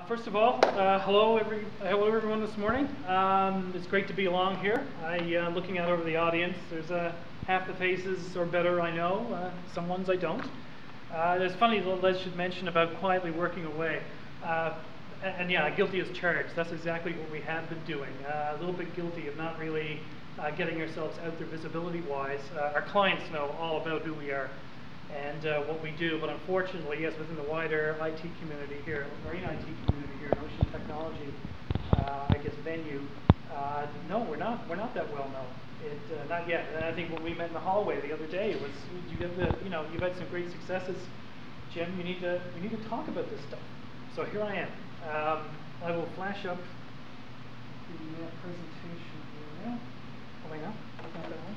First of all, hello everyone this morning. It's great to be along here. Looking out over the audience, there's half the faces or better I know, some ones I don't. There's funny little I should mention about quietly working away. And yeah, guilty as charged. That's exactly what we have been doing. A little bit guilty of not really getting ourselves out there visibility-wise. Our clients know all about who we are and what we do, but unfortunately, as within the wider IT community here, marine IT community here in Ocean Technology, venue, no, we're not that well known. Not yet. And I think when we met in the hallway the other day, it was you've had some great successes, Jim. We need to talk about this stuff. So here I am. I will flash up the presentation here now. Oh, wait, no, not that one.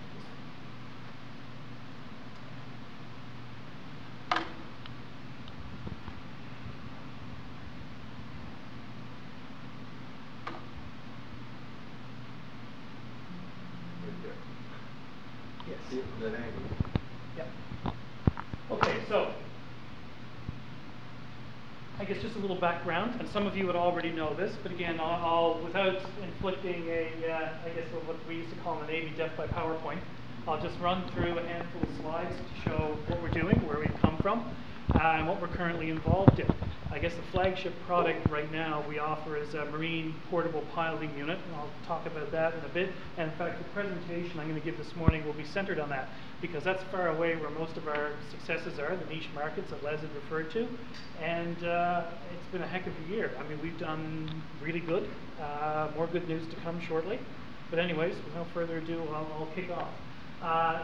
Yes. Yep. Okay, so I guess just a little background, and some of you would already know this, but again, I'll without inflicting what we used to call an Navy death by PowerPoint, I'll just run through a handful of slides to show what we're doing, where we've come from, and what we're currently involved in. I guess the flagship product right now we offer is a marine portable piloting unit, and I'll talk about that in a bit. And in fact, the presentation I'm going to give this morning will be centered on that, because that's far away where most of our successes are, the niche markets that Les had referred to. And it's been a heck of a year. I mean, we've done really good. More good news to come shortly. But anyways, with no further ado, I'll kick off.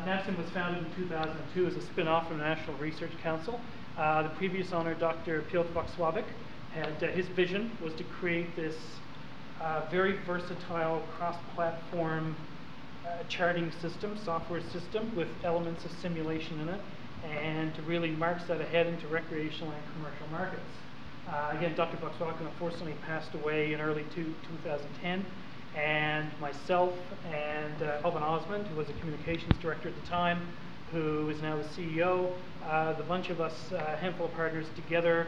NavSim was founded in 2002 as a spin-off from the National Research Council. The previous owner, Dr. Piotr Wachsławik, had his vision was to create this very versatile cross-platform charting system, software system with elements of simulation in it, and to really march that ahead into recreational and commercial markets. Again, Dr. Wachsławik unfortunately passed away in early 2010, and myself and Alvin Osmond, who was a communications director at the time, who is now the CEO, the bunch of us, a handful of partners together,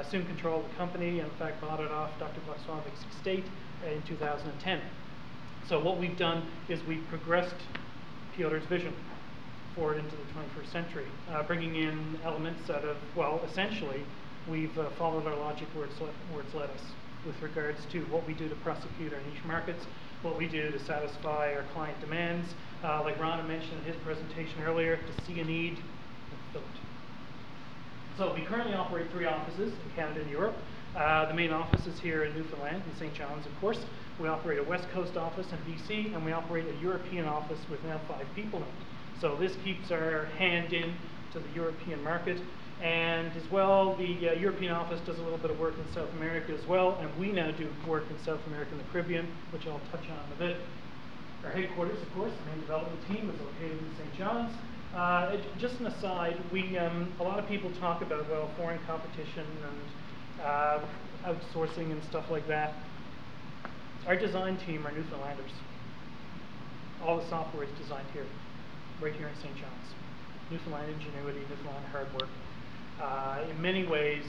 soon controlled the company, and in fact bought it off Dr. Wachsławik's estate in 2010. So what we've done is we've progressed Piotr's vision forward into the 21st century, bringing in elements out of, well, essentially, we've followed our logic where it's led us with regards to what we do to prosecute our niche markets, what we do to satisfy our client demands, like Ron mentioned in his presentation earlier, to see a need and fill it. So we currently operate 3 offices in Canada and Europe. The main office is here in Newfoundland and St. John's, of course. We operate a West Coast office in BC, and we operate a European office with now 5 people in it. So this keeps our hand in to the European market. And as well, the European office does a little bit of work in South America as well, and we now do work in South America and the Caribbean, which I'll touch on in a bit. Our headquarters, of course, the main development team is located in St. John's. Just an aside, a lot of people talk about, well, foreign competition and outsourcing and stuff like that. Our design team are Newfoundlanders. All the software is designed here, right here in St. John's. Newfoundland ingenuity, Newfoundland hard work. In many ways,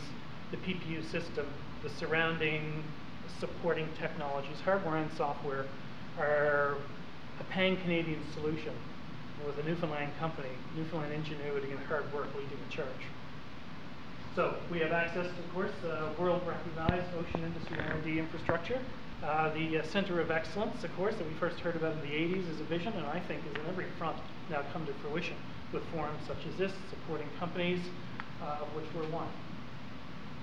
the PPU system, the surrounding supporting technologies, hardware and software, are a pan-Canadian solution with a Newfoundland company, Newfoundland ingenuity and hard work leading the charge. So we have access to, of course, world-recognized ocean industry R&D infrastructure. The Center of Excellence, of course, that we first heard about in the 80s is a vision, and I think is in every front now come to fruition with forums such as this, supporting companies, of which we're one.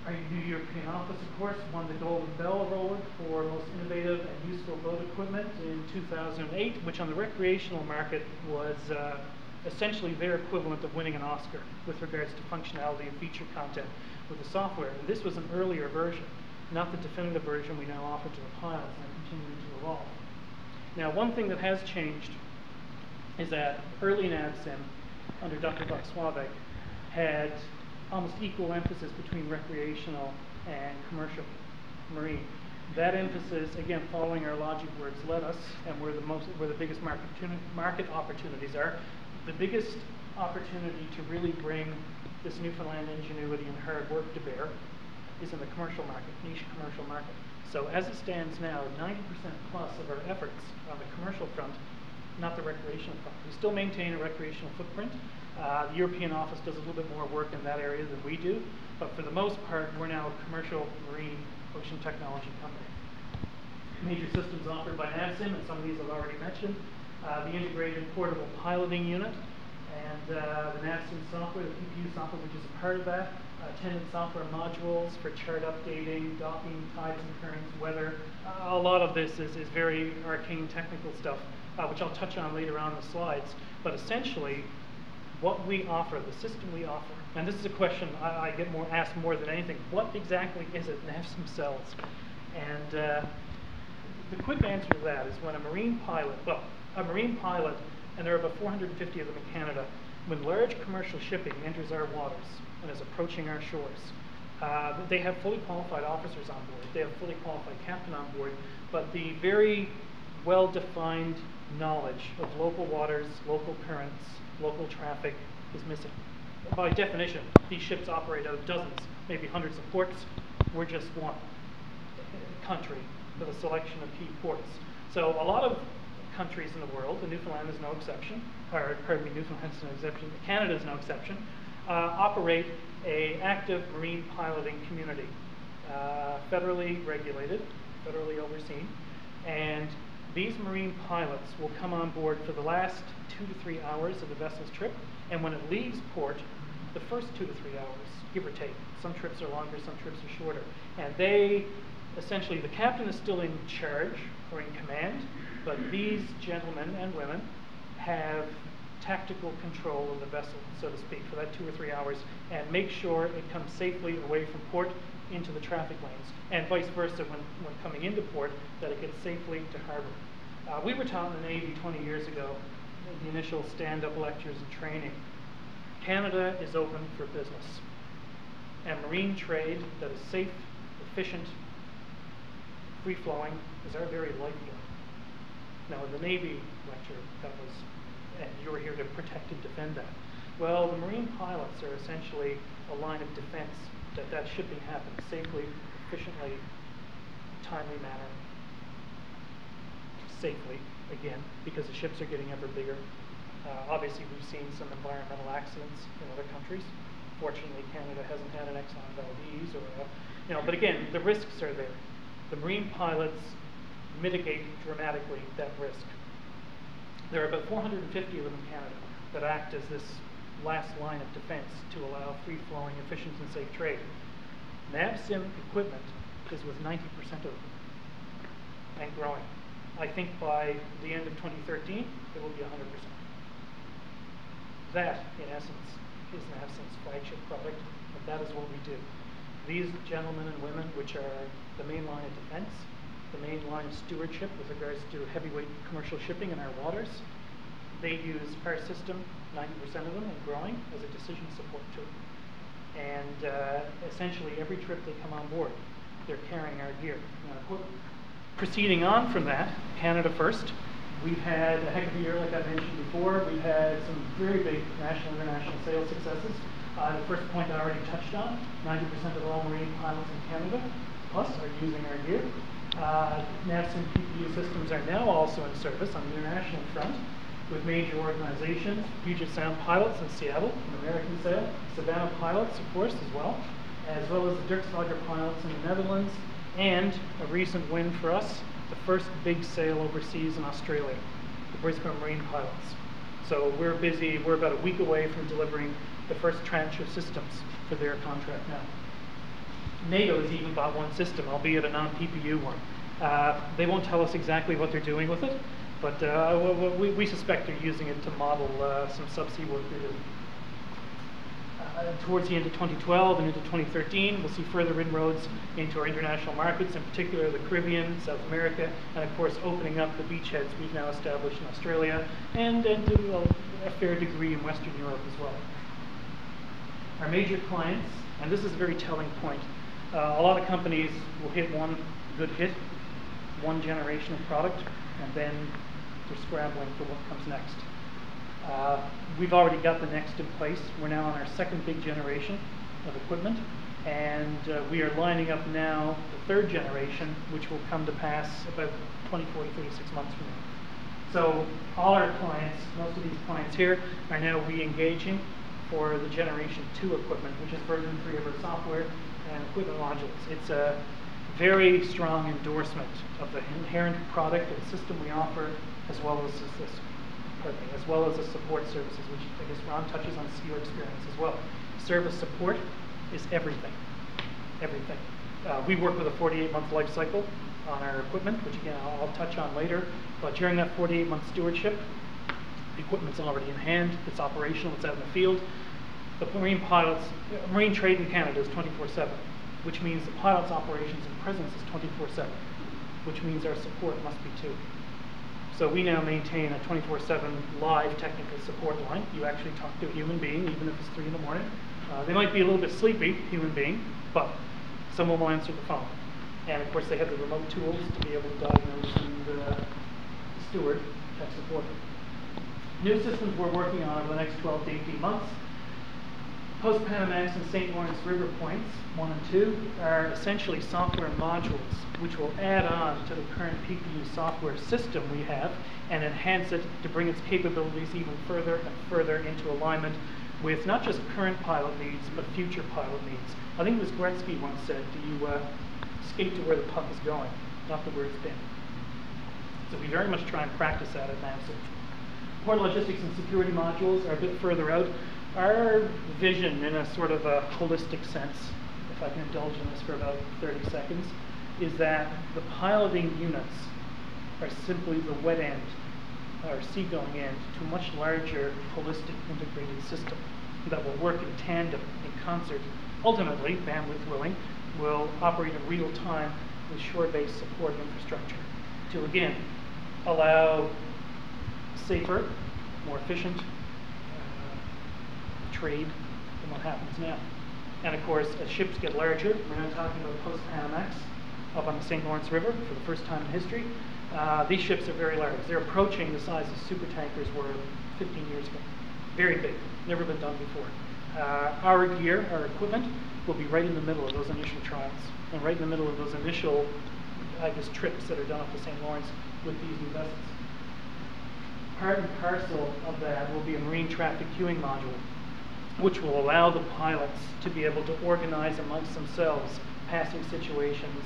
Our new European office, of course, won the Golden Bell Award for most innovative and useful boat equipment in 2008, which on the recreational market was essentially their equivalent of winning an Oscar with regards to functionality and feature content with the software. And this was an earlier version, not the definitive version we now offer to the pilots and continuing to evolve. Now, one thing that has changed is that early NavSim, under Dr. Wachsławik, had almost equal emphasis between recreational and commercial marine. That emphasis, again, following our logic where it's led us and where the biggest market opportunities are, the biggest opportunity to really bring this Newfoundland ingenuity and hard work to bear is in the commercial market, niche commercial market. So as it stands now, 90% plus of our efforts on the commercial front, not the recreational front. We still maintain a recreational footprint. The European office does a little bit more work in that area than we do, but for the most part, we're now a commercial marine ocean technology company. Major systems offered by NavSim, and some of these I've already mentioned. The integrated portable piloting unit, and the NavSim software, the PPU software, which is a part of that. Attendant software modules for chart updating, docking, tides and currents, weather. A lot of this is very arcane technical stuff, which I'll touch on later on in the slides. But essentially, what we offer, the system we offer, and this is a question I get asked more than anything, what exactly is it NavSim sells? And the quick answer to that is when a marine pilot, and there are about 450 of them in Canada, when large commercial shipping enters our waters and is approaching our shores, they have fully qualified officers on board, they have fully qualified captain on board, but the very well-defined knowledge of local waters, local currents, local traffic is missing. By definition, these ships operate out of dozens, maybe hundreds of ports. We're just one country with a selection of key ports. So a lot of countries in the world, and Newfoundland is no exception, or pardon me, Newfoundland is no exception, Canada is no exception, operate an active marine piloting community, federally regulated, federally overseen, and these marine pilots will come on board for the last 2 to 3 hours of the vessel's trip, and when it leaves port, the first 2 to 3 hours, give or take. Some trips are longer, some trips are shorter. And they, essentially, the captain is still in charge or in command, but these gentlemen and women have tactical control of the vessel, so to speak, for that 2 or 3 hours, and make sure it comes safely away from port into the traffic lanes, and vice versa when coming into port, that it gets safely to harbor. We were taught in the Navy 20 years ago, in the initial stand-up lectures and training, Canada is open for business. And marine trade that is safe, efficient, free-flowing is our very lifeblood. Now, in the Navy lecture, that was, and you were here to protect and defend that. Well, the marine pilots are essentially a line of defense that shipping happens safely, efficiently, timely manner, safely, again, because the ships are getting ever bigger. Obviously, we've seen some environmental accidents in other countries. Fortunately, Canada hasn't had an Exxon Valdez or, but again, the risks are there. The marine pilots mitigate dramatically that risk. There are about 450 of them in Canada that act as this last line of defense to allow free-flowing, efficient, and safe trade. NavSim equipment is with 90% of them and growing. I think by the end of 2013, it will be 100%. That, in essence, is NavSim's flagship product, and that is what we do. These gentlemen and women, which are the main line of defense, the main line of stewardship with regards to heavyweight commercial shipping in our waters, they use our system, 90% of them, and growing, as a decision support tool. And essentially, every trip they come on board, they're carrying our gear. Now, proceeding on from that, Canada first, we've had a heck of a year, like I mentioned before. We've had some very big national and international sales successes. The first point I already touched on, 90% of all marine pilots in Canada, plus, are using our gear. NavSim PPU systems are now also in service on the international front with major organizations, Puget Sound Pilots in Seattle, an American sale, Savannah Pilots, of course, as well as the Dirkslager Pilots in the Netherlands, and a recent win for us, the first big sale overseas in Australia, the Brisbane Marine Pilots. So we're busy, we're about a week away from delivering the first tranche of systems for their contract now. NATO has even bought one system, albeit a non-PPU one. They won't tell us exactly what they're doing with it, but we suspect they're using it to model some subsea work they're doing. Towards the end of 2012 and into 2013, we'll see further inroads into our international markets, in particular the Caribbean, South America, and of course opening up the beachheads we've now established in Australia and to a fair degree in Western Europe as well. Our major clients, and this is a very telling point, a lot of companies will hit one good hit, one generation of product, and then they're scrambling for what comes next. We've already got the next in place. We're now on our second big generation of equipment, And we are lining up now the third generation, which will come to pass about 24 to 36 months from now. So all our clients, most of these clients here, are now re-engaging for the Generation 2 equipment, which is version 3 of our software and equipment modules. It's a very strong endorsement of the inherent product and system we offer, as well as the support services, which I guess Ron touches on your experience as well. Service support is everything, everything. We work with a 48-month life cycle on our equipment, which again I'll touch on later. But during that 48-month stewardship, the equipment's already in hand, it's operational, it's out in the field. The marine trade in Canada is 24/7, which means the pilot's operations and presence is 24/7, which means our support must be too. So we now maintain a 24/7 live technical support line. You actually talk to a human being, even if it's 3 in the morning. They might be a little bit sleepy, human being, but someone will answer the phone. And of course they have the remote tools to be able to diagnose and steward tech support. New systems we're working on over the next 12 to 18 months. Post-Panamax and St. Lawrence River points, 1 and 2, are essentially software modules which will add on to the current PPU software system we have and enhance it to bring its capabilities even further and further into alignment with not just current pilot needs, but future pilot needs. I think it was Gretzky once said, do you skate to where the puck is going, not to where it's been. So we very much try and practice that at NavSim. Port logistics and security modules are a bit further out. Our vision, in a sort of a holistic sense, if I can indulge in this for about 30 seconds, is that the piloting units are simply the wet end, or seagoing end, to a much larger, holistic, integrated system that will work in tandem, in concert. Ultimately, bandwidth willing, will operate in real time with shore-based support infrastructure to, again, allow safer, more efficient trade than what happens now. And of course, as ships get larger, we're now talking about post-Panamax up on the St. Lawrence River for the first time in history. These ships are very large. They're approaching the size of supertankers were 15 years ago. Very big, never been done before. Our gear, our equipment, will be right in the middle of those initial trials and right in the middle of those initial, I guess, trips that are done up to St. Lawrence with these new vessels. Part and parcel of that will be a marine traffic queuing module, which will allow the pilots to be able to organize amongst themselves passing situations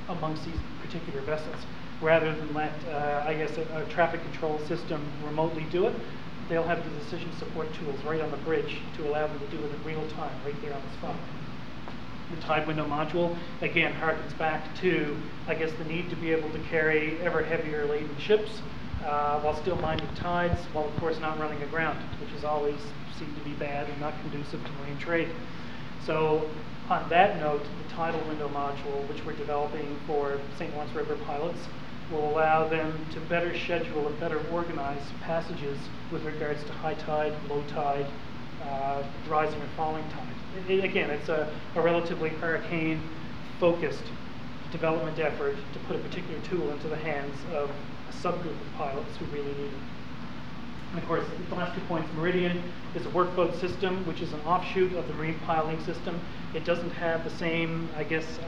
amongst these particular vessels. Rather than let, I guess, a traffic control system remotely do it, they'll have the decision support tools right on the bridge to allow them to do it in real time, right there on the spot. The tide window module, again, harkens back to, I guess, the need to be able to carry ever heavier laden ships while still minding tides, while of course not running aground, which has always seemed to be bad and not conducive to marine trade. So on that note, the tidal window module, which we're developing for St. Lawrence River pilots, will allow them to better schedule and better organize passages with regards to high tide, low tide, rising and falling tide. Again, it's a relatively arcane-focused development effort to put a particular tool into the hands of a subgroup of pilots who really need it. And of course, the last 2 points, Meridian is a workboat system, which is an offshoot of the marine piloting system. It doesn't have the same, I guess,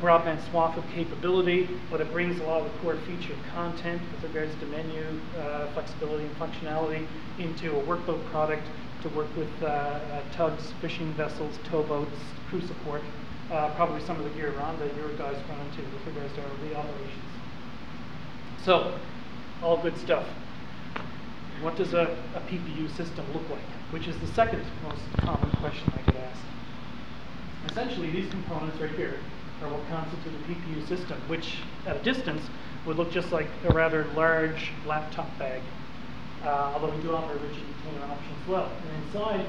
broadband swath of capability, but it brings a lot of the core feature content with regards to menu, flexibility and functionality into a workboat product to work with tugs, fishing vessels, towboats, crew support, probably some of the gear around that your guys run into with regards to ROV operations. So, all good stuff. What does a PPU system look like? Which is the second most common question I get asked. Essentially, these components right here are what constitute a PPU system, which at a distance would look just like a rather large laptop bag, although we do offer a rigid container option as well. And inside,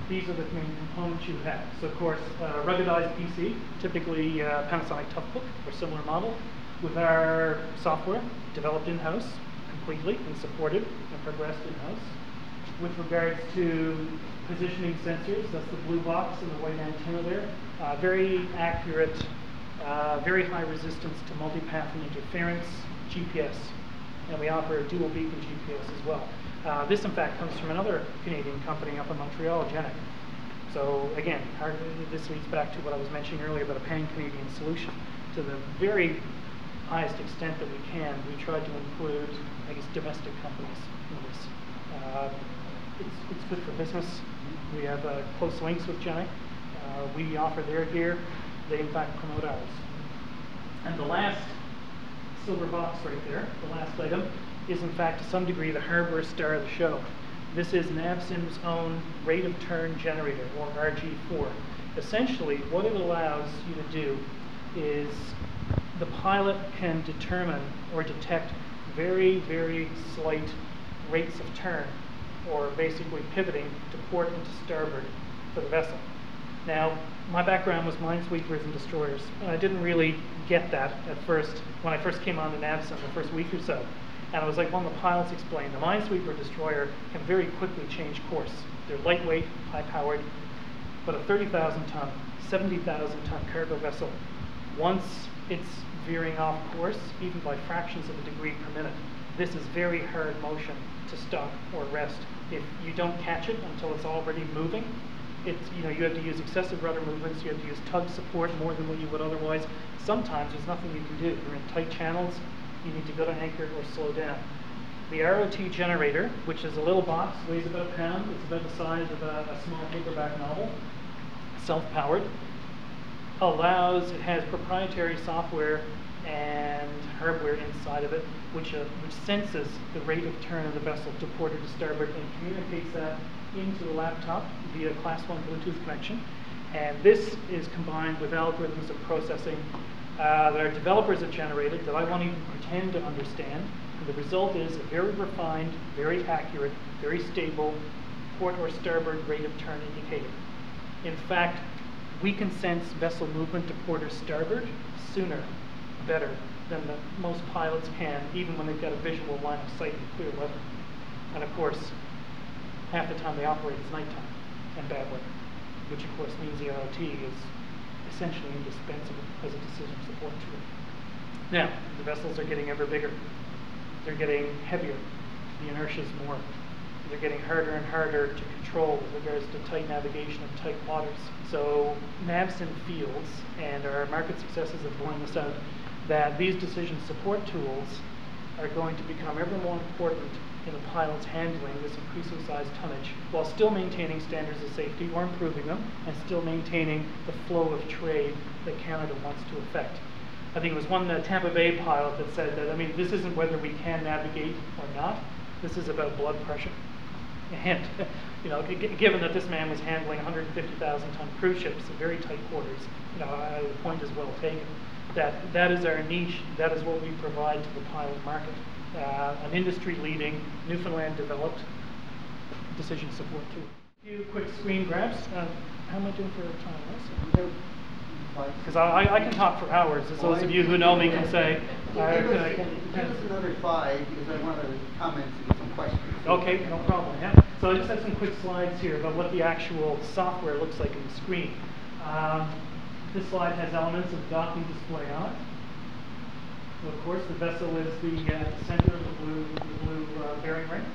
these are the main components you have. So of course, ruggedized PC, typically Panasonic Toughbook or similar model, with our software developed in-house completely and supported and progressed in-house. With regards to positioning sensors, that's the blue box and the white antenna there. Very accurate, very high resistance to multipath and interference GPS. And we offer a dual beacon GPS as well. This in fact comes from another Canadian company up in Montreal, Genic. So again, this leads back to what I was mentioning earlier about a pan-Canadian solution. To the very highest extent that we can, we try to include, I guess, domestic companies in this. It's good for business. We have close links with Genec. We offer their gear. They, in fact, promote ours. And the last silver box right there, the last item, is, in fact, to some degree, the hardware star of the show. This is NavSim's own rate of turn generator, or RG4. Essentially, what it allows you to do is the pilot can determine or detect very, very slight rates of turn, or basically pivoting to port and to starboard for the vessel. Now, my background was minesweepers and destroyers, and I didn't really get that at first when I first came on to NavSim the first week or so. And it was like one of the pilots explained, the minesweeper destroyer can very quickly change course. They're lightweight, high-powered, but a 30,000 ton, 70,000 ton cargo vessel, once it's veering off course, even by fractions of a degree per minute, this is very hard motion to stop or rest. If you don't catch it until it's already moving, you have to use excessive rudder movements, you have to use tug support more than what you would otherwise. Sometimes there's nothing you can do. You're in tight channels, you need to go to anchor or slow down. The ROT generator, which is a little box, weighs about a pound, it's about the size of a small paperback novel, self-powered, it has proprietary software and hardware inside of it, which senses the rate of turn of the vessel to port or to starboard and communicates that into a laptop via Class 1 Bluetooth connection. And this is combined with algorithms of processing that our developers have generated that I won't even pretend to understand. And the result is a very refined, very accurate, very stable port or starboard rate of turn indicator. In fact, we can sense vessel movement to port or starboard sooner, better than most pilots can, even when they've got a visual line of sight in clear weather. And of course, half the time they operate is nighttime and bad weather, which of course means the ROT is essentially indispensable as a decision support tool. Now, the vessels are getting ever bigger. They're getting heavier. The inertia is more. They're getting harder and harder to control with regards to tight navigation and tight waters. So NavSim feels, and our market successes have borne this out, that these decision support tools are going to become ever more important in the pilot's handling this increasing size tonnage, while still maintaining standards of safety or improving them, and still maintaining the flow of trade that Canada wants to affect. I think it was one Tampa Bay pilot that said that, I mean, this isn't whether we can navigate or not, this is about blood pressure. And, given that this man was handling 150,000 ton cruise ships in very tight quarters, the point is well taken. That is our niche, that is what we provide to the pilot market. An industry-leading, Newfoundland-developed decision support tool. A few quick screen grabs. How am I doing for time? Because I can talk for hours, as those of you who know me can say. Give us another 5, because I want to comment and get some questions. Okay, no problem. Yeah. So I just have some quick slides here about what the actual software looks like in the screen. This slide has elements of docking display on it. So of course, the vessel is the center of the blue bearing ring.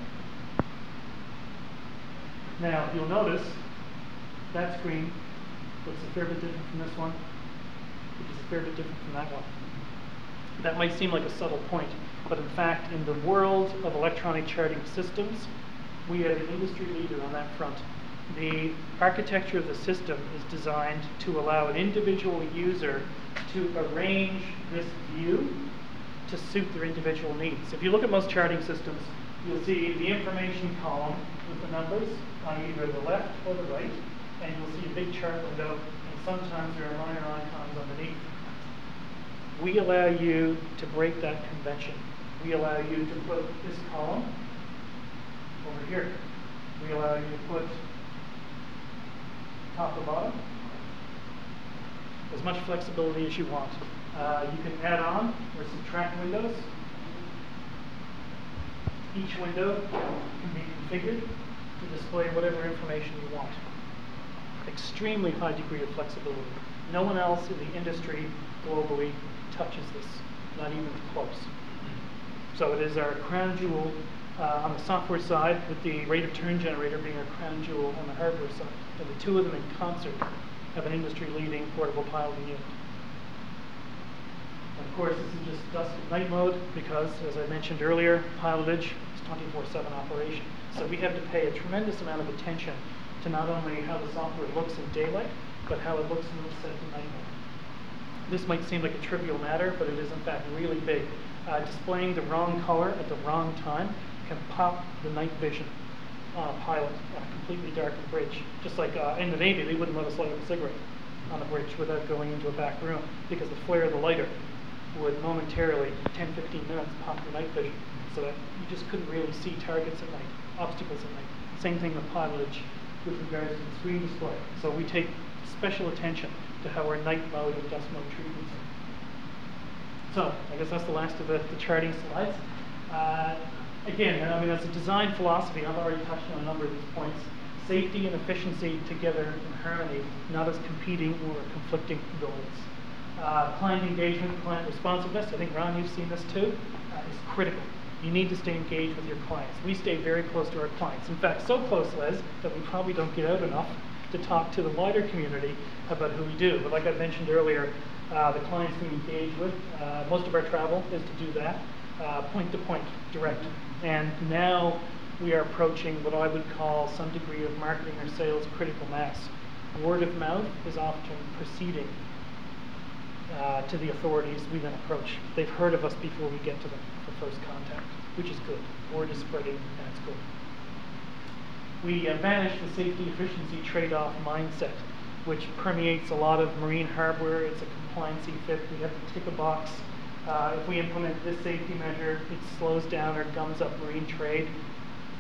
Now, you'll notice that screen looks a fair bit different from this one, which is a fair bit different from that one. That might seem like a subtle point, but in fact, in the world of electronic charting systems, we are the industry leader on that front. The architecture of the system is designed to allow an individual user to arrange this view to suit their individual needs. If you look at most charting systems, you'll see the information column with the numbers on either the left or the right, and you'll see a big chart window, and sometimes there are minor icons underneath. We allow you to break that convention. We allow you to put this column over here. We allow you to put top to bottom, as much flexibility as you want. You can add on or subtract windows. Each window can be configured to display whatever information you want. Extremely high degree of flexibility. No one else in the industry globally touches this, not even close. So it is our crown jewel on the software side, with the rate of turn generator being our crown jewel on the hardware side. And the two of them in concert have an industry-leading portable piloting unit. And of course, this is just dusk and night mode because, as I mentioned earlier, pilotage is 24/7 operation. So we have to pay a tremendous amount of attention to not only how the software looks in daylight, but how it looks in the set in night mode. This might seem like a trivial matter, but it is in fact really big. Displaying the wrong color at the wrong time can pop the night vision on a pilot on a completely darkened bridge. Just like in the Navy, they wouldn't let us light up a cigarette on a bridge without going into a back room because the flare of the lighter would momentarily, 10-15 minutes, pop your night vision so that you just couldn't really see targets at night, obstacles at night. Same thing with pilotage with regards to the screen display. So we take special attention to how our night mode and dusk mode treatments are. So I guess that's the last of the charting slides. Again, I mean, as a design philosophy, I've already touched on a number of these points. Safety and efficiency together in harmony, not as competing or conflicting goals. Client engagement, client responsiveness, I think, Ron, you've seen this too, is critical. You need to stay engaged with your clients. We stay very close to our clients. In fact, so close, Les, that we probably don't get out enough to talk to the wider community about who we do. But like I mentioned earlier, the clients we engage with, most of our travel is to do that, point-to-point, direct. And now we are approaching what I would call some degree of marketing or sales critical mass. Word of mouth is often preceding to the authorities we then approach. They've heard of us before we get to them for first contact, which is good. Word is spreading, and it's good. We banish the safety efficiency trade-off mindset, which permeates a lot of marine hardware. It's a compliancy fit. We have to tick a box. If we implement this safety measure, it slows down or gums up marine trade.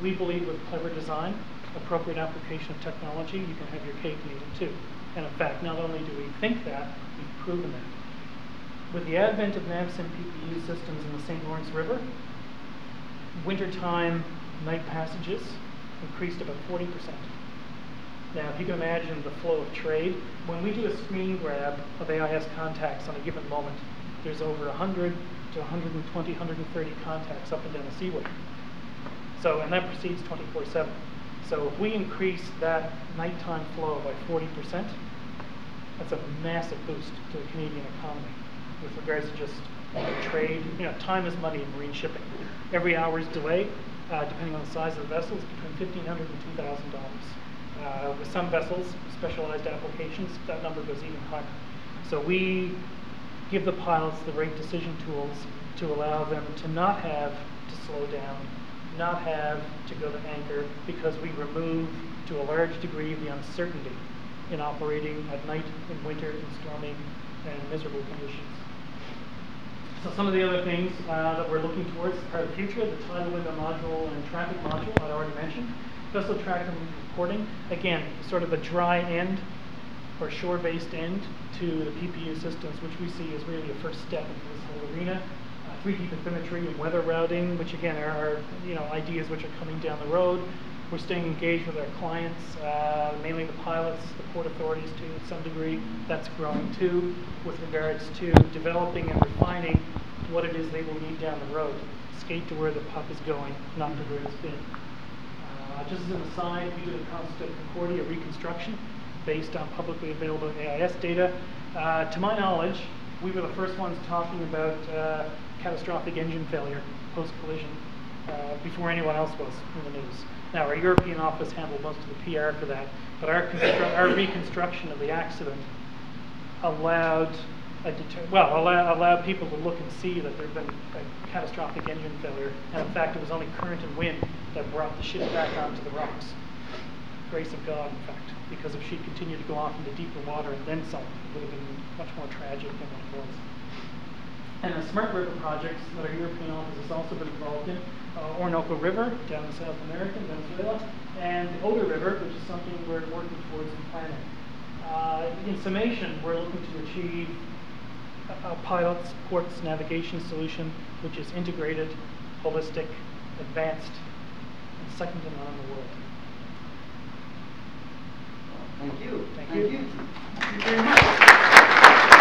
We believe with clever design, appropriate application of technology, you can have your cake and eat it too. And in fact, not only do we think that, we've proven that. With the advent of NavSim PPU systems in the St. Lawrence River, wintertime night passages increased about 40%. Now, if you can imagine the flow of trade, when we do a screen grab of AIS contacts on a given moment, there's over 100 to 120, 130 contacts up and down the seaway. So, and that proceeds 24/7. So if we increase that nighttime flow by 40%, that's a massive boost to the Canadian economy with regards to just trade. You know, time is money in marine shipping. Every hour's delay, depending on the size of the vessel, is between $1,500 and $2,000. With some vessels, specialized applications, that number goes even higher. So we give the pilots the right decision tools to allow them to not have to slow down, not have to go to anchor, because we remove to a large degree the uncertainty in operating at night, in winter, in stormy and miserable conditions. So some of the other things that we're looking towards as part of the future, the tidal window module and traffic module I already mentioned. Vessel tracking and reporting, again, sort of a dry end or shore-based end to the PPU systems, which we see as really a first step into this whole arena. 3D bathymetry and weather routing, which again are ideas which are coming down the road. We're staying engaged with our clients, mainly the pilots, the port authorities to some degree. That's growing too, with regards to developing and refining what it is they will need down the road. Skate to where the puck is going, not to where it's been. Just as an aside, we did a Costa Concordia reconstruction based on publicly available AIS data. To my knowledge, we were the first ones talking about catastrophic engine failure post-collision before anyone else was in the news. Now, our European office handled most of the PR for that, but our reconstruction of the accident allowed people to look and see that there had been a catastrophic engine failure, and in fact, it was only current and wind that brought the ship back onto the rocks. Grace of God, in fact, because if she continued to go off into deeper water and then some, it would have been much more tragic than what it was. And the smart river projects that our European office has also been involved in, Orinoco River down in South America, Venezuela, and the Oder River, which is something we're working towards and planning. In summation, we're looking to achieve a pilot's ports navigation solution which is integrated, holistic, advanced, and second to none in the world. Thank you. Thank you. Thank you very much.